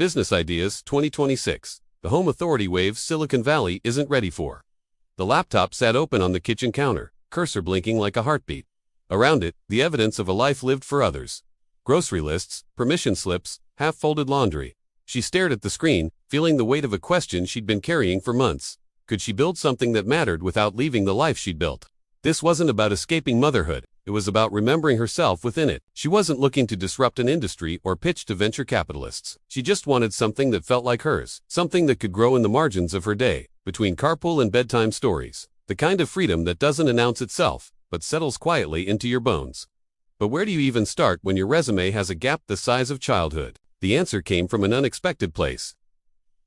Business Ideas 2026. The home authority wave Silicon Valley isn't ready for. The laptop sat open on the kitchen counter, cursor blinking like a heartbeat. Around it, the evidence of a life lived for others. Grocery lists, permission slips, half-folded laundry. She stared at the screen, feeling the weight of a question she'd been carrying for months. Could she build something that mattered without leaving the life she'd built? This wasn't about escaping motherhood. It was about remembering herself within it. She wasn't looking to disrupt an industry or pitch to venture capitalists. She just wanted something that felt like hers, something that could grow in the margins of her day, between carpool and bedtime stories. The kind of freedom that doesn't announce itself, but settles quietly into your bones. But where do you even start when your resume has a gap the size of childhood? The answer came from an unexpected place.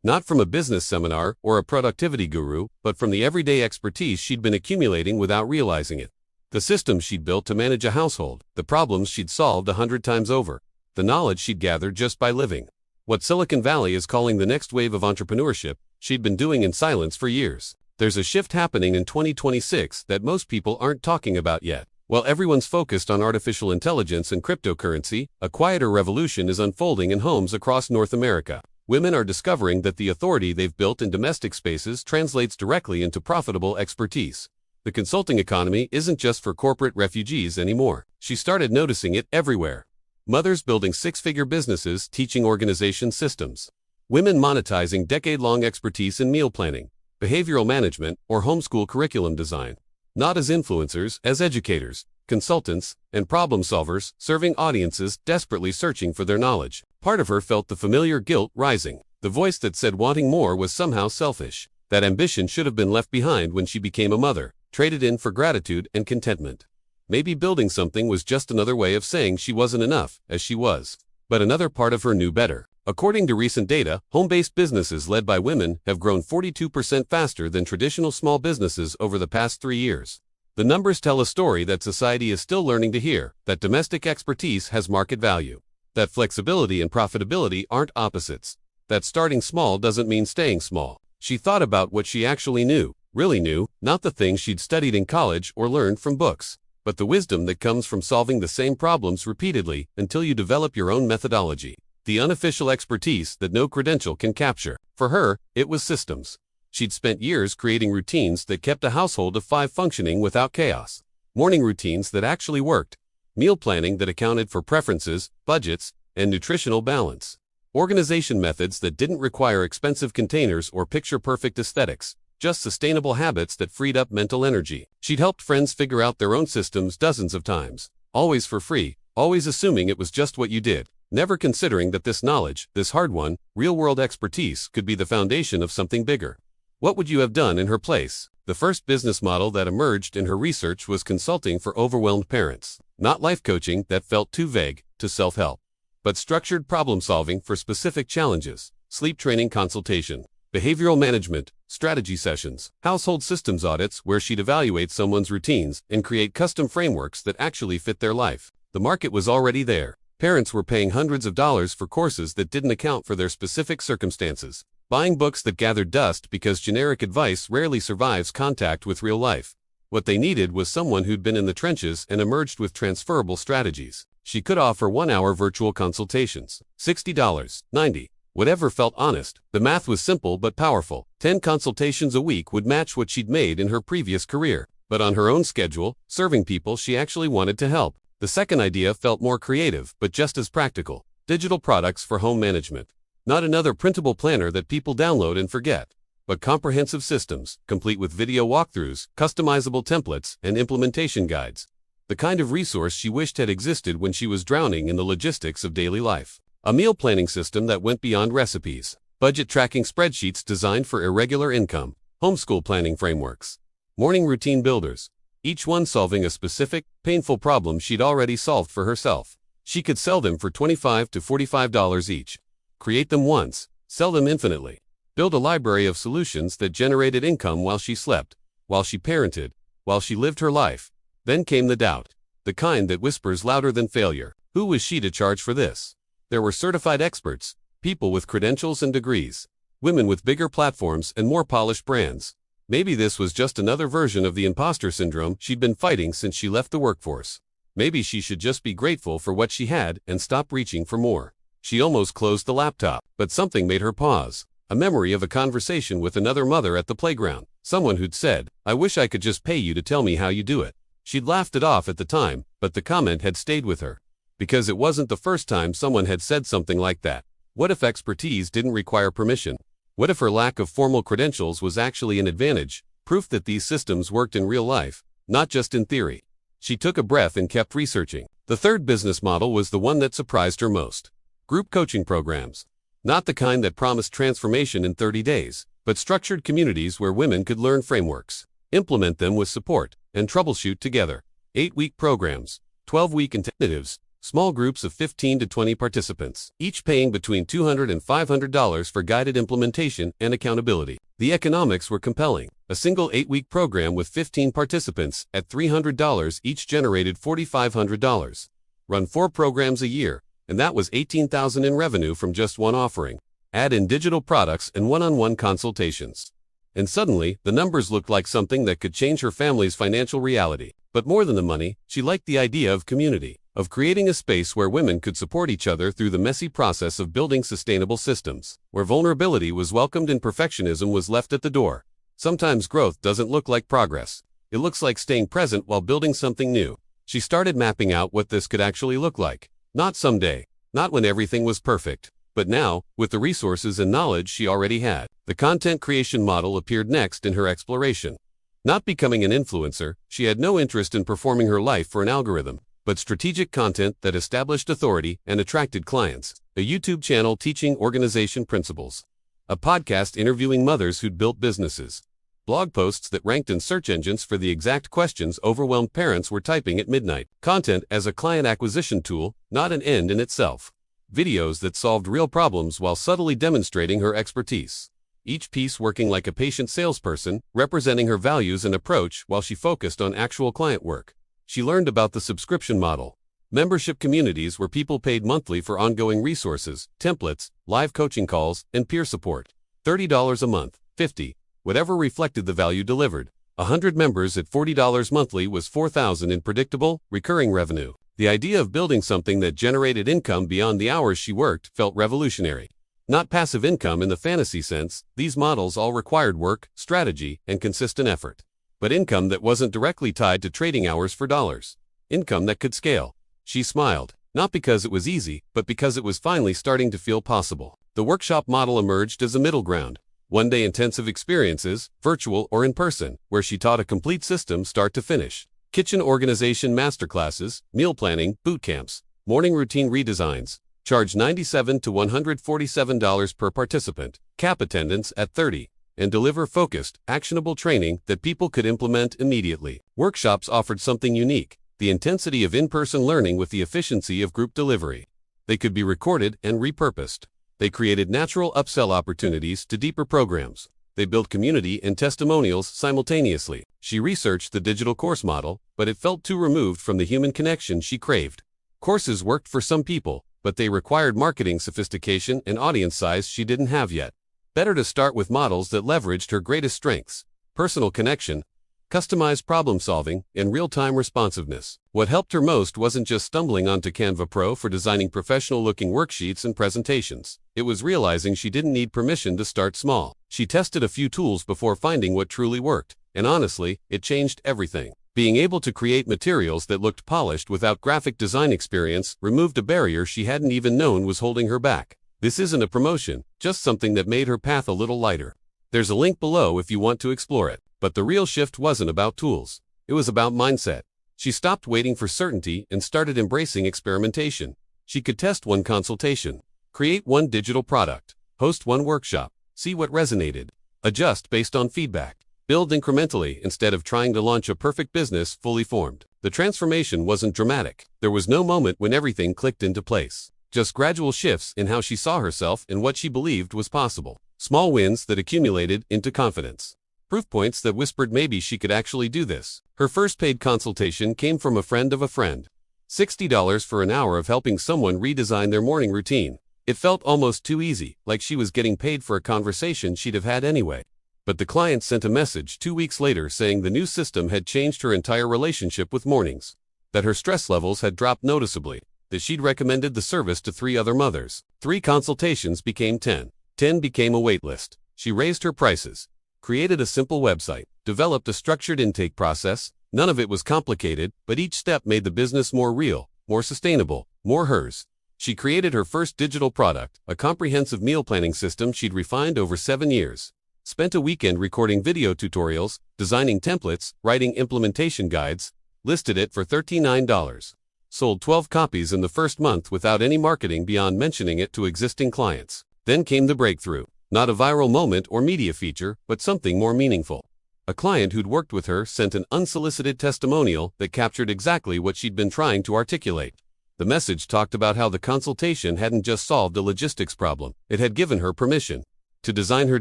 Not from a business seminar or a productivity guru, but from the everyday expertise she'd been accumulating without realizing it. The systems she'd built to manage a household, the problems she'd solved 100 times over, the knowledge she'd gathered just by living. What Silicon Valley is calling the next wave of entrepreneurship, she'd been doing in silence for years. There's a shift happening in 2026 that most people aren't talking about yet. While everyone's focused on artificial intelligence and cryptocurrency, a quieter revolution is unfolding in homes across North America. Women are discovering that the authority they've built in domestic spaces translates directly into profitable expertise. The consulting economy isn't just for corporate refugees anymore. She started noticing it everywhere. Mothers building six-figure businesses teaching organization systems. Women monetizing decade-long expertise in meal planning, behavioral management, or homeschool curriculum design. Not as influencers, as educators, consultants, and problem solvers, serving audiences desperately searching for their knowledge. Part of her felt the familiar guilt rising. The voice that said wanting more was somehow selfish. That ambition should have been left behind when she became a mother, traded in for gratitude and contentment. Maybe building something was just another way of saying she wasn't enough, as she was. But another part of her knew better. According to recent data, home-based businesses led by women have grown 42% faster than traditional small businesses over the past 3 years. The numbers tell a story that society is still learning to hear, that domestic expertise has market value, that flexibility and profitability aren't opposites, that starting small doesn't mean staying small. She thought about what she actually knew, really knew, not the things she'd studied in college or learned from books, but the wisdom that comes from solving the same problems repeatedly until you develop your own methodology. The unofficial expertise that no credential can capture. For her, it was systems. She'd spent years creating routines that kept a household of 5 functioning without chaos. Morning routines that actually worked. Meal planning that accounted for preferences, budgets, and nutritional balance. Organization methods that didn't require expensive containers or picture-perfect aesthetics, just sustainable habits that freed up mental energy. She'd helped friends figure out their own systems dozens of times, always for free, always assuming it was just what you did, never considering that this knowledge, this hard-won, real-world expertise could be the foundation of something bigger. What would you have done in her place? The first business model that emerged in her research was consulting for overwhelmed parents. Not life coaching that felt too vague to self-help, but structured problem-solving for specific challenges, sleep training consultation, behavioral management, strategy sessions, household systems audits where she'd evaluate someone's routines and create custom frameworks that actually fit their life. The market was already there. Parents were paying hundreds of dollars for courses that didn't account for their specific circumstances, buying books that gathered dust because generic advice rarely survives contact with real life. What they needed was someone who'd been in the trenches and emerged with transferable strategies. She could offer 1-hour virtual consultations, $60, $90, whatever felt honest. The math was simple but powerful. 10 consultations a week would match what she'd made in her previous career, but on her own schedule, serving people she actually wanted to help. The second idea felt more creative, but just as practical. Digital products for home management. Not another printable planner that people download and forget, but comprehensive systems, complete with video walkthroughs, customizable templates, and implementation guides. The kind of resource she wished had existed when she was drowning in the logistics of daily life. A meal planning system that went beyond recipes. Budget tracking spreadsheets designed for irregular income. Homeschool planning frameworks. Morning routine builders. Each one solving a specific, painful problem she'd already solved for herself. She could sell them for $25 to $45 each. Create them once, sell them infinitely. Build a library of solutions that generated income while she slept, while she parented, while she lived her life. Then came the doubt, the kind that whispers louder than failure. Who was she to charge for this? There were certified experts, people with credentials and degrees, women with bigger platforms and more polished brands. Maybe this was just another version of the imposter syndrome she'd been fighting since she left the workforce. Maybe she should just be grateful for what she had and stop reaching for more. She almost closed the laptop, but something made her pause. A memory of a conversation with another mother at the playground. Someone who'd said, "I wish I could just pay you to tell me how you do it." She'd laughed it off at the time, but the comment had stayed with her. Because it wasn't the first time someone had said something like that. What if expertise didn't require permission? What if her lack of formal credentials was actually an advantage, proof that these systems worked in real life, not just in theory? She took a breath and kept researching. The third business model was the one that surprised her most. Group coaching programs. Not the kind that promised transformation in 30 days, but structured communities where women could learn frameworks, implement them with support, and troubleshoot together. 8-week programs, 12-week intensives, small groups of 15 to 20 participants, each paying between $200 and $500 for guided implementation and accountability. The economics were compelling. A single 8-week program with 15 participants at $300 each generated $4,500. Run 4 programs a year, and that was $18,000 in revenue from just one offering. Add in digital products and one-on-one consultations. And suddenly, the numbers looked like something that could change her family's financial reality. But more than the money, she liked the idea of community, of creating a space where women could support each other through the messy process of building sustainable systems, where vulnerability was welcomed and perfectionism was left at the door. Sometimes growth doesn't look like progress. It looks like staying present while building something new. She started mapping out what this could actually look like. Not someday, not when everything was perfect, but now, with the resources and knowledge she already had. The content creation model appeared next in her exploration. Not becoming an influencer, she had no interest in performing her life for an algorithm, but strategic content that established authority and attracted clients. A YouTube channel teaching organization principles. A podcast interviewing mothers who'd built businesses. Blog posts that ranked in search engines for the exact questions overwhelmed parents were typing at midnight. Content as a client acquisition tool, not an end in itself. Videos that solved real problems while subtly demonstrating her expertise. Each piece working like a patient salesperson, representing her values and approach while she focused on actual client work. She learned about the subscription model. Membership communities where people paid monthly for ongoing resources, templates, live coaching calls, and peer support. $30 a month, $50. Whatever reflected the value delivered. 100 members at $40 monthly was $4,000 in predictable, recurring revenue. The idea of building something that generated income beyond the hours she worked felt revolutionary. Not passive income in the fantasy sense, these models all required work, strategy, and consistent effort. But income that wasn't directly tied to trading hours for dollars. Income that could scale. She smiled, not because it was easy, but because it was finally starting to feel possible. The workshop model emerged as a middle ground. One-day intensive experiences, virtual or in person, where she taught a complete system start to finish. Kitchen organization masterclasses, meal planning, boot camps, morning routine redesigns. Charge $97 to $147 per participant. Cap attendance at 30. And deliver focused, actionable training that people could implement immediately. Workshops offered something unique, the intensity of in-person learning with the efficiency of group delivery. They could be recorded and repurposed. They created natural upsell opportunities to deeper programs. They built community and testimonials simultaneously. She researched the digital course model, but it felt too removed from the human connection she craved. Courses worked for some people, but they required marketing sophistication and audience size she didn't have yet. Better to start with models that leveraged her greatest strengths: personal connection, customized problem-solving, and real-time responsiveness. What helped her most wasn't just stumbling onto Canva Pro for designing professional-looking worksheets and presentations. It was realizing she didn't need permission to start small. She tested a few tools before finding what truly worked, and honestly, it changed everything. Being able to create materials that looked polished without graphic design experience removed a barrier she hadn't even known was holding her back. This isn't a promotion, just something that made her path a little lighter. There's a link below if you want to explore it. But the real shift wasn't about tools. It was about mindset. She stopped waiting for certainty and started embracing experimentation. She could test one consultation, create one digital product, host one workshop, see what resonated, adjust based on feedback, build incrementally instead of trying to launch a perfect business fully formed. The transformation wasn't dramatic. There was no moment when everything clicked into place. Just gradual shifts in how she saw herself and what she believed was possible. Small wins that accumulated into confidence. Proof points that whispered maybe she could actually do this. Her first paid consultation came from a friend of a friend. $60 for an hour of helping someone redesign their morning routine. It felt almost too easy, like she was getting paid for a conversation she'd have had anyway. But the client sent a message 2 weeks later saying the new system had changed her entire relationship with mornings. That her stress levels had dropped noticeably. that she'd recommended the service to 3 other mothers. 3 consultations became 10. 10 became a wait list. She raised her prices, created a simple website, developed a structured intake process. None of it was complicated, but each step made the business more real, more sustainable, more hers. She created her first digital product, a comprehensive meal planning system she'd refined over 7 years. Spent a weekend recording video tutorials, designing templates, writing implementation guides, listed it for $39. Sold 12 copies in the first month without any marketing beyond mentioning it to existing clients. Then came the breakthrough. Not a viral moment or media feature, but something more meaningful. A client who'd worked with her sent an unsolicited testimonial that captured exactly what she'd been trying to articulate. The message talked about how the consultation hadn't just solved a logistics problem, it had given her permission to design her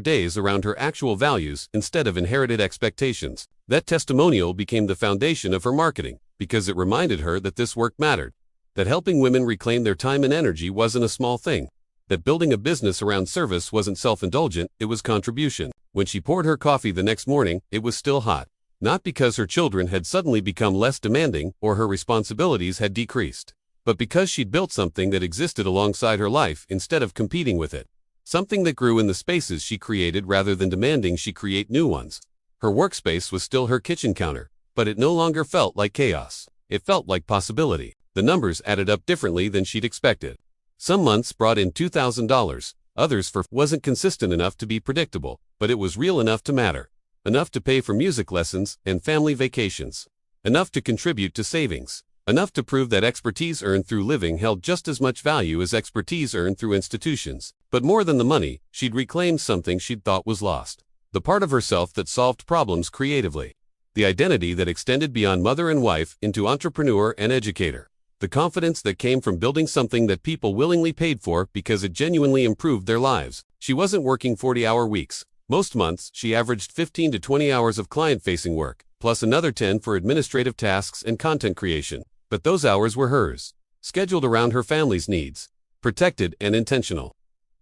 days around her actual values instead of inherited expectations. That testimonial became the foundation of her marketing, because it reminded her that this work mattered, that helping women reclaim their time and energy wasn't a small thing, that building a business around service wasn't self-indulgent, it was contribution. When she poured her coffee the next morning, it was still hot. Not because her children had suddenly become less demanding or her responsibilities had decreased, but because she'd built something that existed alongside her life instead of competing with it. Something that grew in the spaces she created rather than demanding she create new ones. Her workspace was still her kitchen counter, but it no longer felt like chaos. It felt like possibility. The numbers added up differently than she'd expected. Some months brought in $2,000, others wasn't consistent enough to be predictable, but it was real enough to matter. Enough to pay for music lessons and family vacations. Enough to contribute to savings. Enough to prove that expertise earned through living held just as much value as expertise earned through institutions. But more than the money, she'd reclaimed something she'd thought was lost. The part of herself that solved problems creatively. The identity that extended beyond mother and wife into entrepreneur and educator. The confidence that came from building something that people willingly paid for because it genuinely improved their lives. She wasn't working 40-hour weeks. Most months, she averaged 15 to 20 hours of client-facing work, plus another 10 for administrative tasks and content creation. But those hours were hers, scheduled around her family's needs, protected and intentional.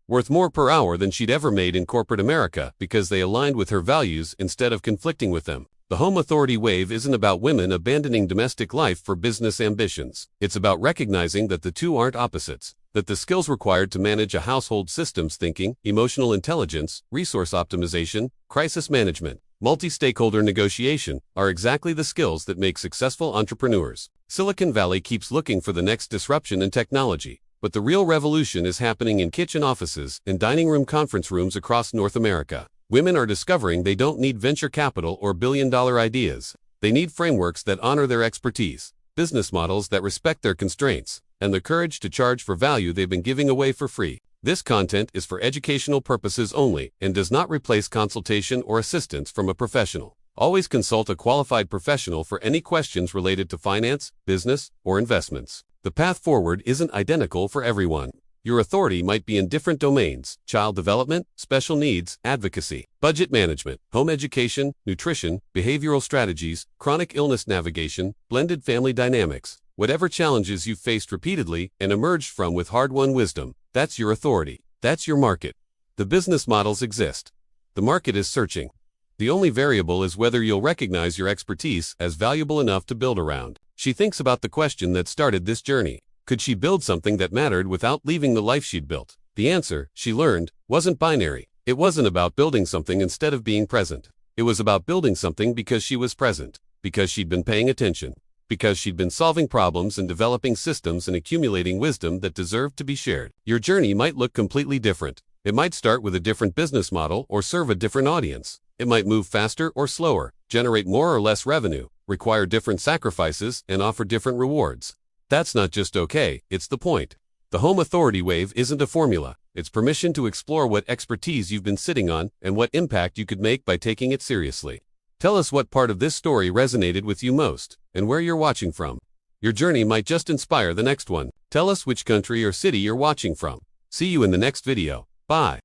Worth more per hour than she'd ever made in corporate America because they aligned with her values instead of conflicting with them. The home authority wave isn't about women abandoning domestic life for business ambitions. It's about recognizing that the two aren't opposites, that the skills required to manage a household, systems thinking, emotional intelligence, resource optimization, crisis management, multi-stakeholder negotiation, are exactly the skills that make successful entrepreneurs. Silicon Valley keeps looking for the next disruption in technology, but the real revolution is happening in kitchen offices and dining room conference rooms across North America. Women are discovering they don't need venture capital or billion-dollar ideas. They need frameworks that honor their expertise, business models that respect their constraints, and the courage to charge for value they've been giving away for free. This content is for educational purposes only and does not replace consultation or assistance from a professional. Always consult a qualified professional for any questions related to finance, business, or investments. The path forward isn't identical for everyone. Your authority might be in different domains: child development, special needs, advocacy, budget management, home education, nutrition, behavioral strategies, chronic illness navigation, blended family dynamics. Whatever challenges you've faced repeatedly and emerged from with hard-won wisdom, that's your authority. That's your market. The business models exist. The market is searching. The only variable is whether you'll recognize your expertise as valuable enough to build around. She thinks about the question that started this journey. Could she build something that mattered without leaving the life she'd built? The answer, she learned, wasn't binary. It wasn't about building something instead of being present. It was about building something because she was present, because she'd been paying attention, because she'd been solving problems and developing systems and accumulating wisdom that deserved to be shared. Your journey might look completely different. It might start with a different business model or serve a different audience. It might move faster or slower, generate more or less revenue, require different sacrifices, and offer different rewards. That's not just okay, it's the point. The home authority wave isn't a formula. It's permission to explore what expertise you've been sitting on and what impact you could make by taking it seriously. Tell us what part of this story resonated with you most and where you're watching from. Your journey might just inspire the next one. Tell us which country or city you're watching from. See you in the next video. Bye.